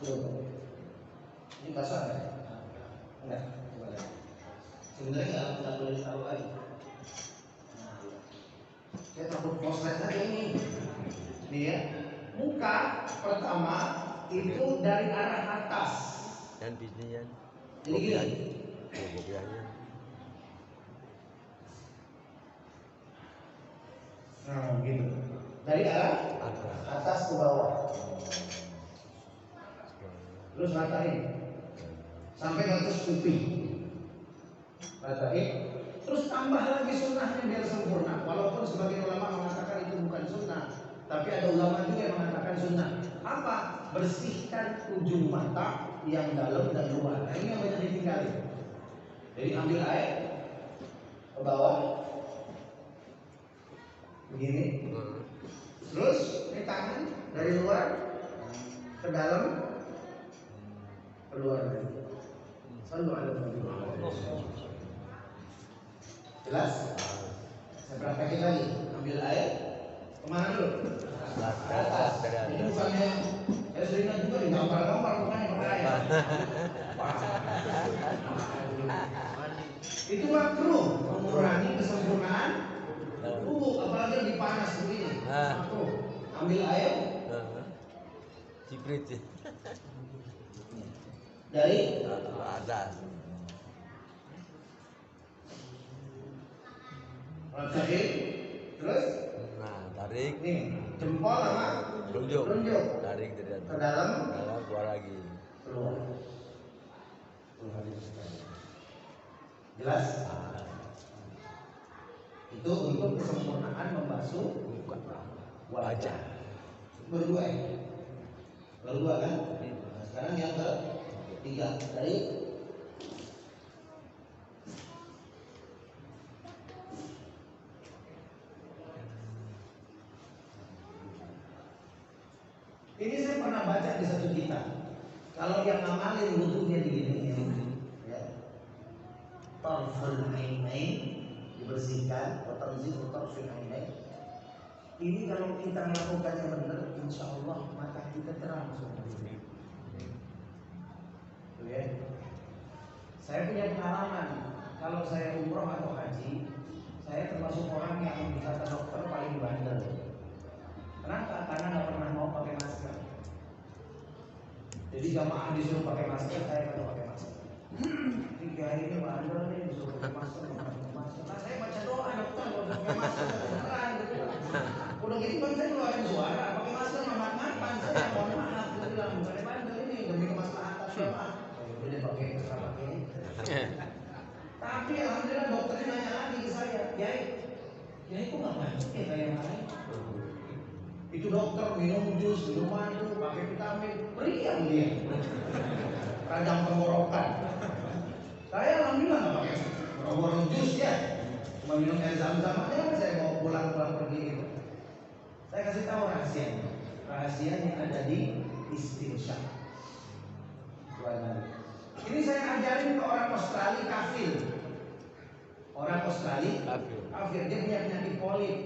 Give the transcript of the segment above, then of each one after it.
Tuh. Ini basah nggak? Enggak. Coba lihat. Sebenarnya nggak boleh ditaruh lagi. Saya takut koslet aja ini. Nih ya. Muka pertama itu dari arah atas. Dan bisnisnya. Jadi gini. Kopiannya. Nah, gitu. Dari arah atas ke bawah. Terus ratain sampai ngatus kuping. Ratain. Terus tambah lagi sunnahnya biar sempurna. Walaupun sebagian ulama mengatakan itu bukan sunnah, tapi ada ulama juga yang mengatakan sunnah. Apa? Bersihkan ujung mata yang dalam dan luar. Nah, ini yang banyak ditinggalin. Jadi ambil air ke bawah begini. Terus ini tangan dari luar ke dalam, keluar lagi. Selalu ada jelas? Saya praktekin lagi. Ambil air kemana dulu? Ke atas. Ini bukannya saya sering juga digambar-gambar bukannya pakai air. Itu makruh mengurangi kesempurnaan bubuk, apalagi dipanas begini. Makruh. Ambil air. Ciprit sih. Dari atas. rasain. Terus? Nah, tarik. Nih, jempol sama Runjuk. Tarik ke dalam. Keluar lagi. Keluar. Jelas? Itu untuk kesempurnaan membasuh wajah. Berdua ya? Berdua kan? Nah, sekarang yang ketiga dari ini saya pernah baca di satu kitab. Kalau yang ngamalin wudhunya digini-gini, ya, tarful ainain dibersihkan, tanzih tarful ainain. Ini kalau kita melakukannya benar, insya Allah mata kita terang semua. Ya. Saya punya pengalaman. Kalau saya umroh atau haji, saya termasuk orang yang kata dokter paling bandel. Kenapa? Karena nggak pernah mau pakai masker. Jadi jamaah disuruh pakai masker, saya kagak pakai masker. 3 hari ini bandel nih disuruh pakai masker, pakai masker. Nah, saya baca doa dokter kalau pakai masker beneran gitu. Udah gitu kan saya keluarin suara, pakai masker maaf-maafan saya mohon maaf, saya bilang bukan bandel ini demi kemaslahatan jamaah. Udah deh pakai pakai. Tapi alhamdulillah dokternya nanya lagi ke saya, Yai kok nggak batuk ya kayak yang lain? Itu dokter minum jus, minum madu, pakai vitamin, meriang dia. Radang tenggorokan. Saya alhamdulillah nggak pakai boro-boro jus ya, cuma minum air zam-zam aja. Saya mau pulang pergi gitu. Saya kasih tahu rahasianya. Rahasianya ada di istinsyaq. Ini saya ajarin ke orang Australia kafir. Orang Australia kafir, dia punya penyakit polip.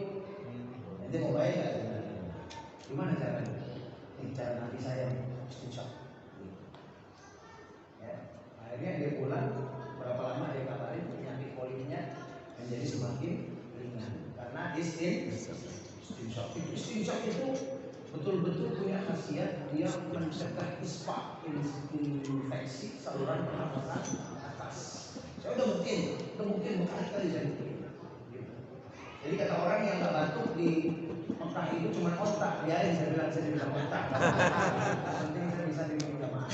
Nanti mau baik nggak? Gimana caranya? Ini cara Nabi saya istinsyaq. Ya, akhirnya dia pulang. Berapa lama dia kabarin penyakit polipnya menjadi semakin ringan karena istinsyaq. Istinsyaq itu betul-betul punya khasiat, dia mencegah ispa, infeksi saluran pernafasan atas. Saya udah buktiin berkali-kali saya buktiin. Gitu. Jadi kata orang yang nggak batuk di Mekah itu cuma otak, biarin saya bilang otak. Penting saya bisa diminum jamaah.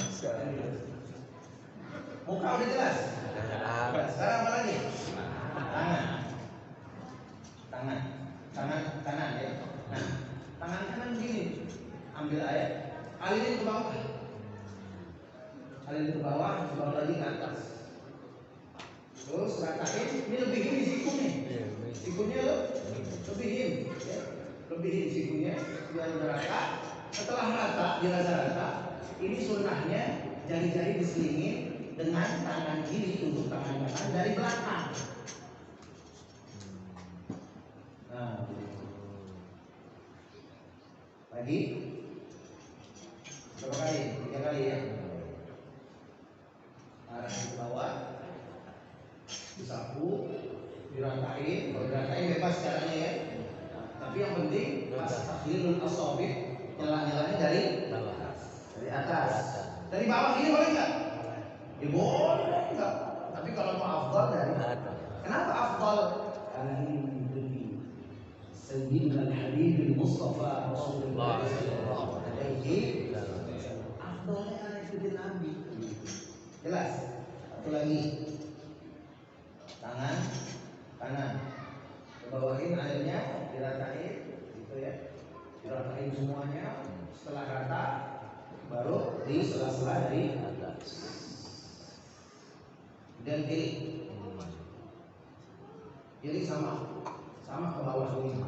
Muka udah jelas. Sekarang apa lagi? Tangan kanan ya. Nah, tangan kanan begini, ambil air, alirin ke bawah, lagi ke atas. Terus ratain, ini lebihin di sikunnya. Sikunnya lo lebihin, ya. Lebihin sikunya biar rata. Setelah rata, dirasa rata, ini sunnahnya jari-jari diselingin dengan tangan kiri untuk tangan kanan dari belakang. Nah, lagi berapa kali? 3 kali ya. caranya ya. Tapi yang penting pas takhlilul asabi' nyala-nyalanya dari atas. Dari bawah ini boleh nggak? Ya boleh nggak. Tapi kalau mau afdal dari atas. Kenapa afdal? Karena ini demi Sayyidina Al-Habib Mustafa Rasulullah sallallahu alaihi wasallam. Afdalnya karena ikutin Nabi. Jelas? Satu lagi. Tangan kanan. Bawain airnya, diratain gitu ya. Diratain semuanya. Setelah rata baru di sela-sela dari atas. Dan kiri. Kiri sama ke bawah ini.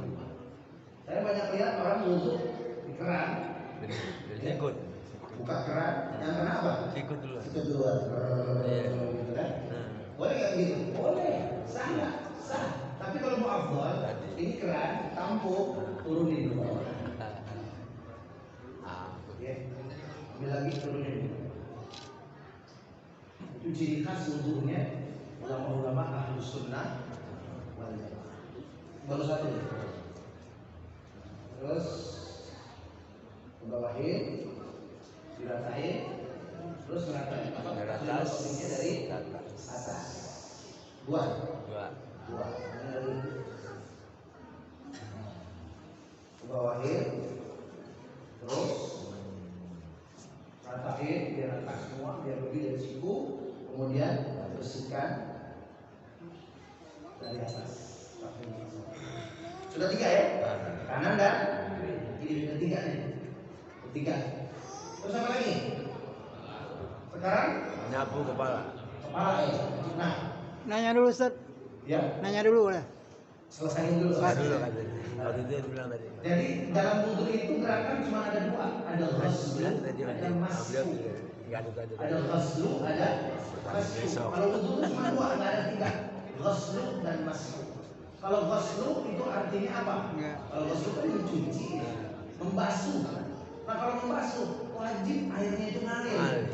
Saya banyak lihat orang wudhu di keran. Ikut. Buka keran, yang kenapa? Ikut dulu. Ikut duluan. Gitu kan? Boleh nggak gitu? Boleh. Sah. Tapi kalau mau afdal, ini keran, tampuk, turunin ke bawah. Ya, ambil lagi turunin. Itu ciri khas wudhunya ulama-ulama ahlus sunnah wal jamaah. Baru satu. Terus bawahin, diratain, terus ngeratain. Dari atas. Dari atas. Dua. Bawahin, terus ratain biar rata semua, biar lebih dari siku, kemudian bersihkan dari atas. Sudah 3 ya? Kanan dan kiri. Ketiga nih. Terus apa lagi? Sekarang Nyapu kepala. ya. Nah, Nanya dulu Ustaz. ya. Nanya dulu boleh. Selesaiin dulu. Dulu kan tadi. Waktu itu dia bilang tadi. Jadi dalam wudhu itu gerakan cuma ada 2, ada ghuslu, Tadi ada mashu. Ada ghuslu, ada mashu. Kalau wudhu itu cuma 2, nggak ada 3. Ghuslu dan mashu. Kalau ghuslu itu artinya apa? Kalau ghuslu kan mencuci, membasuh. Nah kalau membasuh wajib airnya itu ngalir.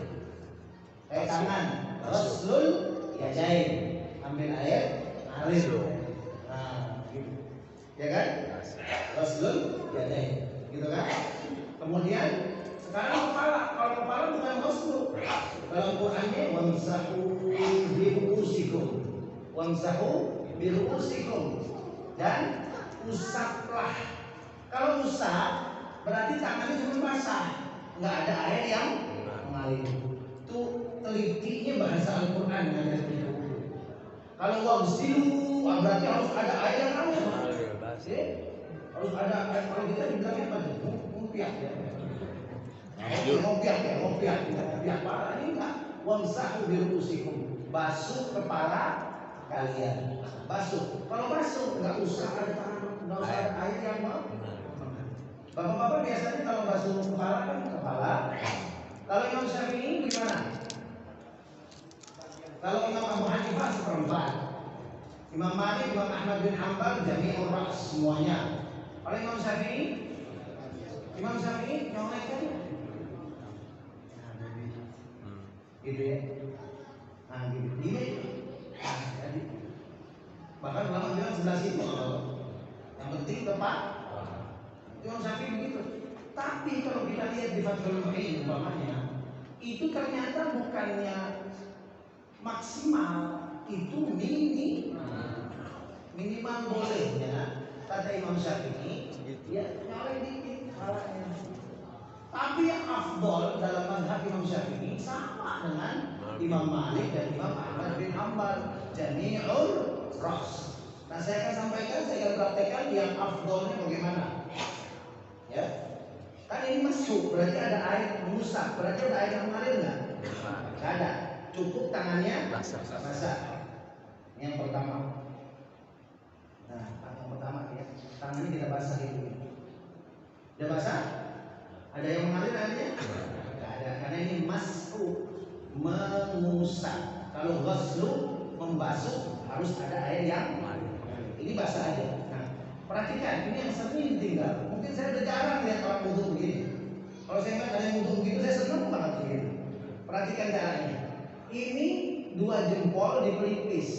Tangan, ghuslul yajain, ambil air, ngalir. Nah, gitu. Ya kan? Ghuslul yajain, gitu kan? Kemudian sekarang kepala. Kalau kepala bukan ghuslu. Dalam Qur'annya wamsahu biru'usikum dan usaplah. Kalau usap berarti tangannya cuma basah, nggak ada air yang mengalir. Itu telitinya bahasa Al-Quran yang ada di buku. Kalau wamsilu berarti harus ada air yang mengalir. Harus ada air. Kalau kita dibilangnya apa? Ngumpiak ya. Ngumpiak parah ini enggak. Wamsahu biru'usikum, basuh kepala kalian. Basuh. Kalau basuh nggak usah ada tangan, nggak usah ada air yang Bapak-bapak biasanya kalau basuh kepala kan kepala. Kalau Imam Syafi'i gimana? Kalau Imam Abu Hanifah seperempat. Imam Malik, Imam Ahmad bin Hanbal jami'ur ras semuanya. Kalau Imam Syafi'i nyolek aja. Gitu ya. Nah gitu. Ini jadi bahkan ulama bilang sebelah situ. Yang penting tepat. Imam Syafi'i begitu. Tapi kalau kita lihat di Fathul Mu'in umpamanya, itu ternyata bukannya maksimal, itu minimal bolehnya kata Imam Syafi'i ya nyolek dikit kepalanya. Tapi yang afdol dalam mazhab Imam Syafi'i sama dengan Imam Malik dan Imam Ahmad bin Hanbal, jami'ul ras. Nah saya akan sampaikan, saya akan praktekkan yang afdolnya bagaimana. Ya, kan ini masuk, berarti ada air mengusap, berarti ada air yang mengalir nggak? Nggak ada, cukup tangannya basah. Ini yang pertama. Nah, yang pertama ya, tangannya tidak basah itu. Udah basah? Ada yang mengalir airnya? Nggak ada, karena ini masuk, mengusap. Kalau ghuslu membasuh harus ada air yang mengalir. Ini basah aja. Nah, perhatikan, ini yang sering tinggal. Mungkin saya udah jarang lihat orang wudhu begini. Kalau saya ingat ada yang wudhu begitu, saya senang banget begini. Perhatikan caranya. Ini 2 jempol di pelipis.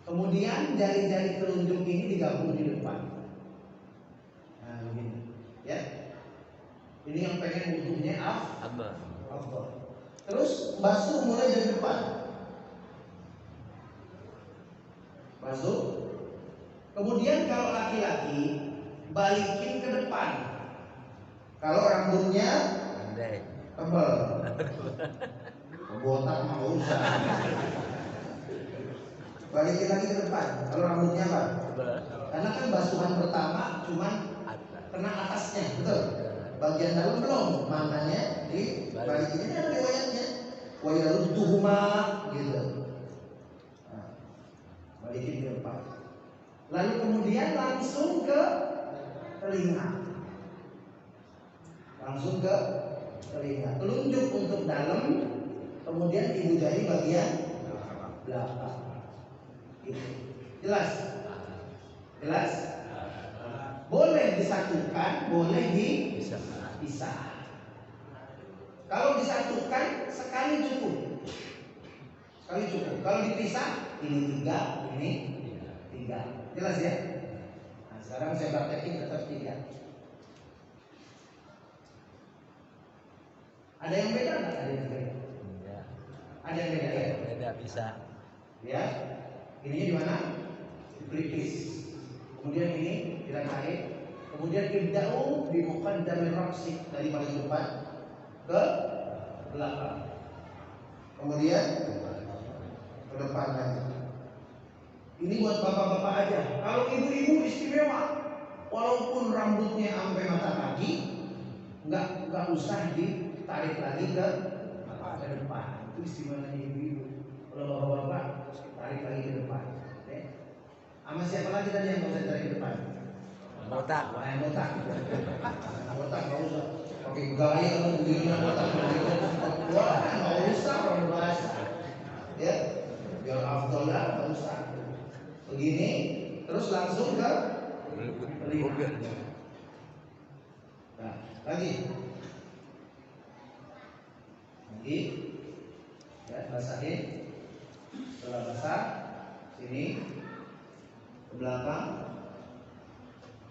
Kemudian jari-jari telunjuk ini digabung di depan. Nah, begini. Ya. Ini yang pengen wudhunya afdal. Terus basuh mulai dari depan. Basuh. Kemudian kalau laki-laki balikin ke depan. Kalau rambutnya tebal. Botak mah nggak usah. Balikin lagi ke depan. Kalau rambutnya apa? Karena kan basuhan pertama cuman kena atasnya, betul? Bagian dalam belum, makanya dibalikin. Ini ada riwayatnya. Wa yarudduhuma gitu. Nah, balikin ke depan. Lalu kemudian langsung ke telinga. Langsung ke telinga. Telunjuk untuk dalam, kemudian ibu jari bagian belakang. Gitu. Jelas? Jelas? Boleh disatukan, boleh dipisah. Kalau disatukan sekali cukup. Sekali cukup. Kalau dipisah ini 3, ini 3. Jelas ya? Nah, sekarang saya praktekin tetap 3. Ada yang beda nggak? Ada yang beda? Ada yang beda ya? Beda bisa. Ya. Ininya di mana? Pelipis. Kemudian ini diratain. Kemudian ibda'u bi muqaddamil ra'si, dari paling depan ke belakang. Kemudian ke depan lagi. Ini buat bapak-bapak aja. Kalau ibu-ibu istimewa. Walaupun rambutnya sampai mata kaki, nggak usah ditarik lagi ke depan. Itu istimewanya ibu-ibu. Kalau bapak-bapak tarik lagi ke depan. Okay? Sama siapa lagi tadi yang mau saya tarik ke depan? Botak. Botak. Botak nggak usah. Pakai gaya atau begini botak. Wah, nggak usah orang bahasa. Ya, biar afdol lah, nggak usah. Begini, terus langsung ke telinga. Nah, lagi. Ya, basahin. Setelah basah, sini ke belakang,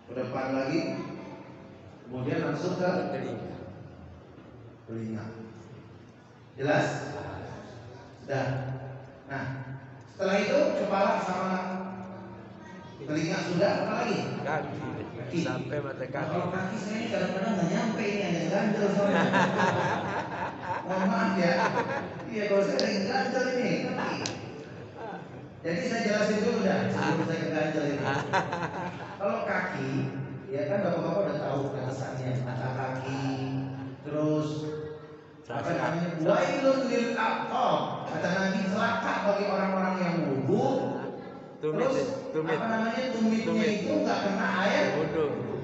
ke depan lagi, kemudian langsung ke telinga. Jelas? Sudah. Nah, setelah itu kepala sama telinga sudah, apa lagi? Kaki. Sampai mata kaki. Kalau kaki saya ini kadang-kadang nggak nyampe, ini ada yang ganjel soalnya. Mohon maaf ya. Iya, kalau saya ada yang ganjel ini kaki. Jadi saya jelasin dulu dah sebelum saya ke ganjel ini. Kalau kaki, ya kan bapak-bapak udah tahu alasannya. Mata kaki, terus apa namanya? Wailun lil aqab. Kata Nabi, celaka bagi orang-orang yang wudu. Terus apa namanya? Tumitnya itu nggak kena air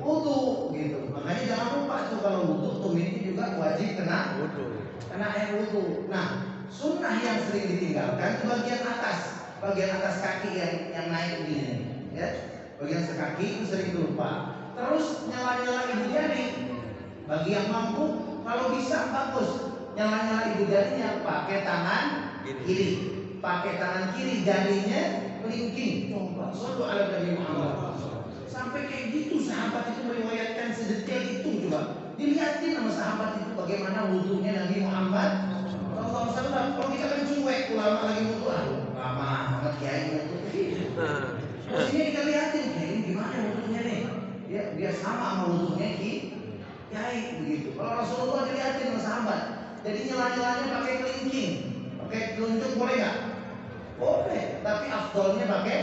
wudu gitu. Makanya jangan lupa tuh kalau wudu tumitnya juga wajib kena air wudu. Nah, sunnah yang sering ditinggalkan itu bagian atas kaki yang naik begini, ya. Bagian kaki itu sering lupa. Terus nyala ibu jari. Bagi yang mampu, kalau bisa bagus. Nyala ibu jarinya pakai tangan kiri. Pakai tangan kiri, jarinya melingking. Coba, sallu ala Nabi Muhammad. Sampai kayak gitu sahabat itu meriwayatkan sedetail itu, coba. Dilihatin sama sahabat itu bagaimana wudunya Nabi Muhammad sallallahu alaihi wasallam. Kalau kita kan cuek, ulama lagi wudu, lama amat kiai wudu. Terus ini kita lihatin, ini gimana wudunya nih? Dia sama wudunya kiai begitu. Kalau Rasulullah dilihatin sama sahabat, jadi nyela-nyelanya pakai kelingking, pakai telunjuk boleh nggak? Boleh, tapi afdolnya pakai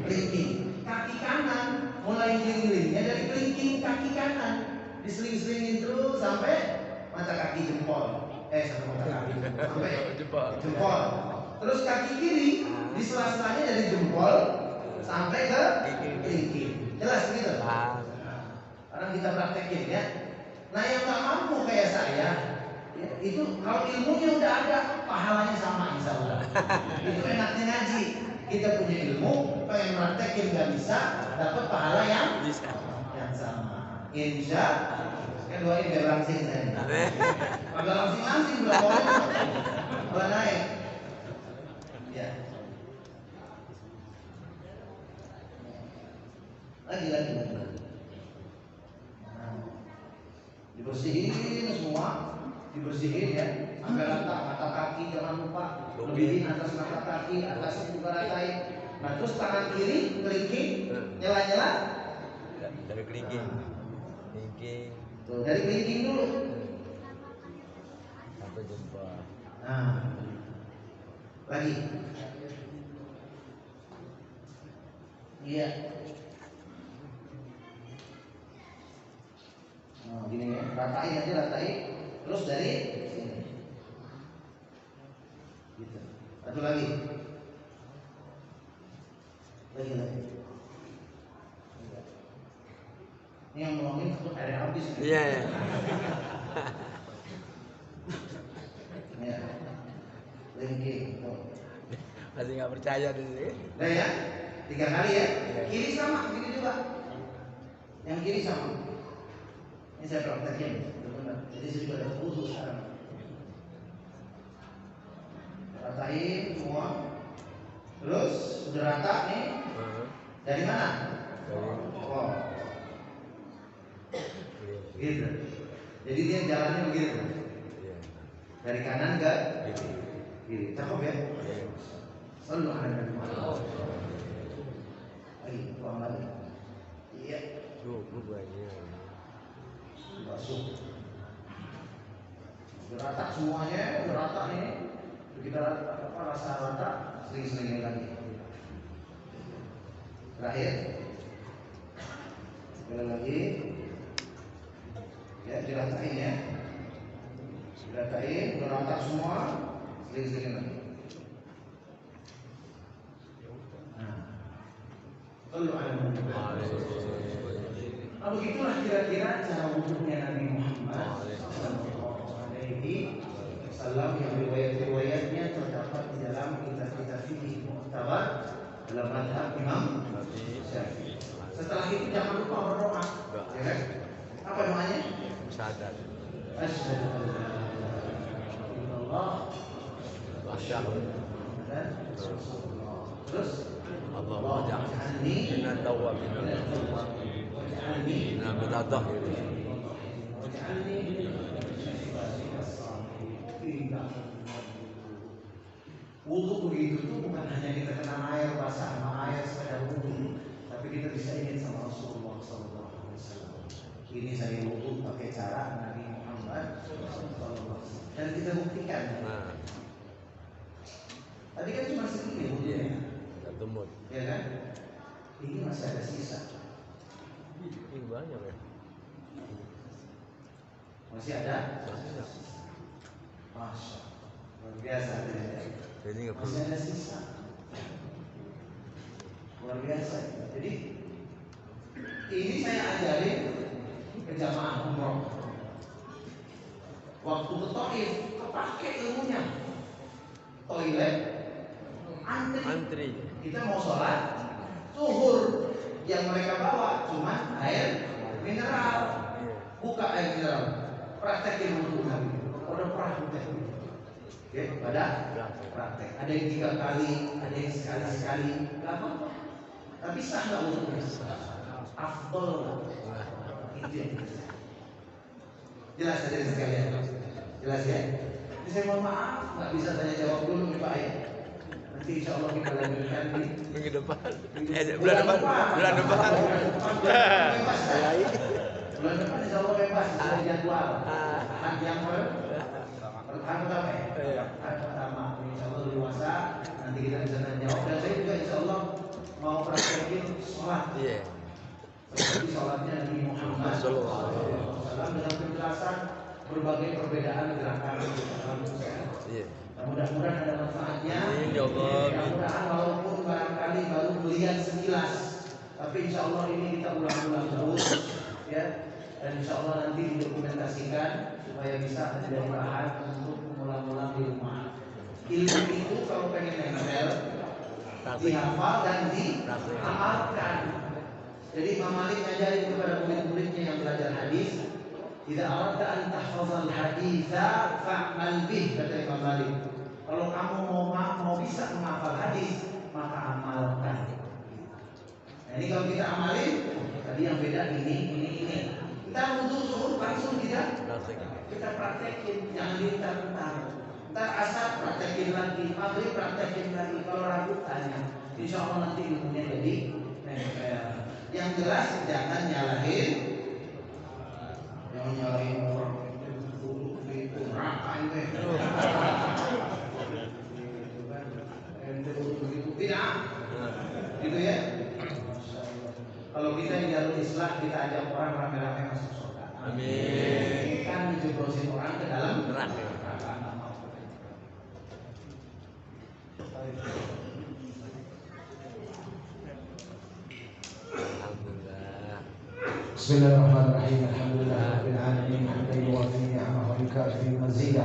kelingking. Kaki kanan mulai giling-gilingnya dari kelingking kaki kanan, diseling-selingin terus sampai mata kaki jempol. Sampai mata kaki sampai jempol. Terus kaki kiri di sela-selanya dari jempol sampai ke kelingking. Jelas begitu? Sekarang kita praktekin ya. Nah, yang nggak mampu kayak saya, ya, itu kalau ilmunya udah ada, pahalanya sama insya Allah. Itu enaknya ngaji. Kita punya ilmu, pengen praktekin nggak bisa, dapat pahala yang sama. Insya kan doain biar langsing saya. Agak langsing belum naik. Ya. bersihin semua, dibersihin ya, sampai rata mata kaki jangan lupa, lebihin atas mata kaki, atas juga ratain. Nah terus tangan kiri kelingking, nyela-nyela. Dari kelingking. Kelingking. Tuh dari kelingking dulu. Sampai jumpa. Nah, lagi. Iya. Nah, gini ya, ratain aja ratain, terus dari sini. Gitu. Satu lagi. Lagi. Ini yang ngomongin tuh air habis. Iya. Ya. Lengking. Masih nggak percaya di sini. Nah ya, 3 kali ya. Kiri sama, gini juga. Yang kiri sama. Ini saya praktekin, benar. Jadi saya juga ada khusus sekarang. Ratain semua. Terus udah rata nih. Dari mana? Oh. Gitu. Jadi dia jalannya begitu. Dari kanan ke kiri. Cakep ya? Selalu ada dari mana? Lagi, ulang lagi. Iya. Gue banyak. Basuh. Udah rata semuanya, udah rata nih. Kita rasa rata, sering-seringin lagi. Terakhir. Sekali lagi. Ya, diratain ya. Diratain, udah rata semua, sering-seringin lagi. Nah, begitulah kira-kira cara wudhunya Nabi Muhammad SAW yang riwayat-riwayatnya terdapat di dalam kitab-kitab fikih mu'tabar dalam madhab Imam Syafi'i. Setelah itu jangan lupa berdoa, ya kan? Apa doanya? Sadar. Asyhadu an la ilaha illallah wa asyhadu anna Rasulullah. Terus Allahumma ja'alni minat tawwabin waj'alni minal mutatahhirin. Wudhu begitu tuh bukan hanya kita kena air basah sama air sekedar wudhu, tapi kita bisa ingat sama Rasulullah SAW. Ini saya wudhu pakai cara Nabi Muhammad SAW. Dan kita buktikan. Nah, Tadi kan cuma segini wudhunya. satu mut. Ya kan? Ini masih ada sisa. Ini banyak ya. Masih ada? Banyak. Masya Allah. Luar biasa. Jadi nggak perlu. Masih ada sisa. Luar biasa. Jadi ini saya ajarin ke jamaah umroh. Waktu ke Taif, kepake ilmunya. Toilet, antri. Kita mau sholat, zuhur yang mereka bawa cuma air mineral. Buka air mineral. Praktekin wudhu Nabi. Udah praktek. Oke, pada praktek. Ada yang 3 kali, ada yang sekali-sekali. Gak apa-apa. Tapi sah nggak wudhunya? Afdol. Itu yang jelas aja sekalian. Jelas ya? Jadi saya mohon maaf, nggak bisa saya jawab dulu nih Pak ya. Nanti insya Allah kita lanjutkan di Minggu depan. bulan depan. Bulan depan. Bebas ya. Bulan depan insya Allah bebas sesuai jadwal. Yang pertama ya. Pertama insya Allah luasa. Nanti kita bisa jawab. Dan saya juga insya Allah mau praktekin sholat. Iya. Seperti sholatnya Nabi Muhammad SAW dengan penjelasan berbagai perbedaan gerakan dalam sholat. Iya. Mudah-mudahan ada manfaatnya. Ya Allah. Mudah-mudahan walaupun barangkali baru melihat sekilas, tapi insya Allah ini kita ulang-ulang terus, ya. Dan insya Allah nanti didokumentasikan supaya bisa menjadi bahan untuk mengulang-ulang di rumah. Ilmu itu kalau pengen nempel, dihafal dan diamalkan. Jadi Imam Malik ngajarin kepada murid-muridnya yang belajar hadis, "Idza aradta an tahfazal haditsa fa'mal bih," kata Imam Malik. Kalau kamu mau bisa menghafal hadis, maka amalkan. Nah, ini kalau kita amalin, tadi yang beda ini. Ntar wudhu zuhur langsung Praktek. kita praktekin, jangan diintar-intar. Ntar asar praktekin lagi, maghrib praktekin lagi. Kalau ragu tanya, insya Allah nanti ilmunya jadi nempel. Yang jelas jangan nyalahin orang itu neraka itu. Tidak, gitu ya. Kalau kita di jalur Islam kita ajak orang rame-rame masuk surga. Amin. Kan dijeblosin orang ke dalam Neraka. Alhamdulillah. Bismillahirrahmanirrahim. Alhamdulillah rabbil alamin. Hamdan yuwafi ni'amahu wa yukafi mazida.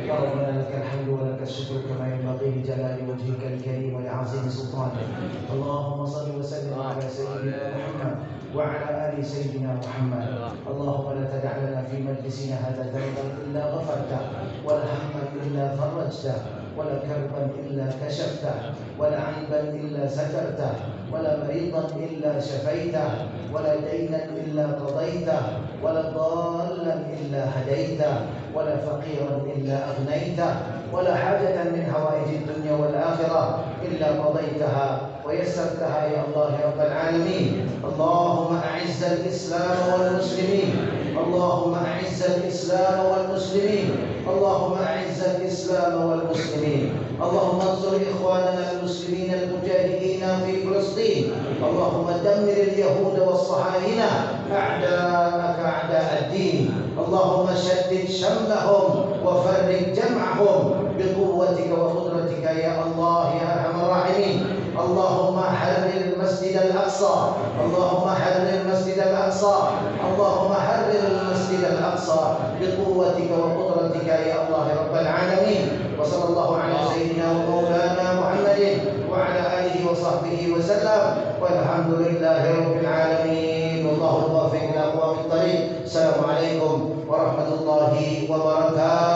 Ya Rabbana lakal hamdu wa lakal syukru kama yanbaghi li jalali wajhika al-karim wa li'azimi sultanik. Allahumma shalli wa sallim ala sayyidina Muhammad wa ala ali sayyidina Muhammad. Allahumma la tada' lana fi majlisina hadha dhanban illa ghafarta wa la hamman illa farajta wa la karban illa kashafta wa la 'ayban illa satarta ولا مريضا إلا شفيته ولا دينا إلا قضيته ولا ضالا إلا هديته ولا فقيرا إلا أغنيته ولا حاجة من حوائج الدنيا والآخرة إلا قضيتها ويسرتها يا الله يا رب العالمين. اللهم أعز الإسلام والمسلمين. اللهم أعز الإسلام والمسلمين. اللهم أعز الإسلام والمسلمين. اللهم انصر إخواننا المسلمين المجاهدين في فلسطين. اللهم دمر اليهود والصهاينة أعداءك أعداء الدين. اللهم شتت شملهم وفرق جمعهم بقوتك وقدرتك يا الله يا أرحم الراحمين. اللهم حرر المسجد الأقصى. اللهم حرر المسجد الأقصى. اللهم حرر المسجد الأقصى بقوتك وقدرتك يا الله يا رب العالمين. وصلى الله على سيدنا ومولانا محمد وعلى آله وصحبه وسلم والحمد لله رب العالمين. والله الموفق إلى أقوام الطريق. السلام عليكم ورحمة الله وبركاته.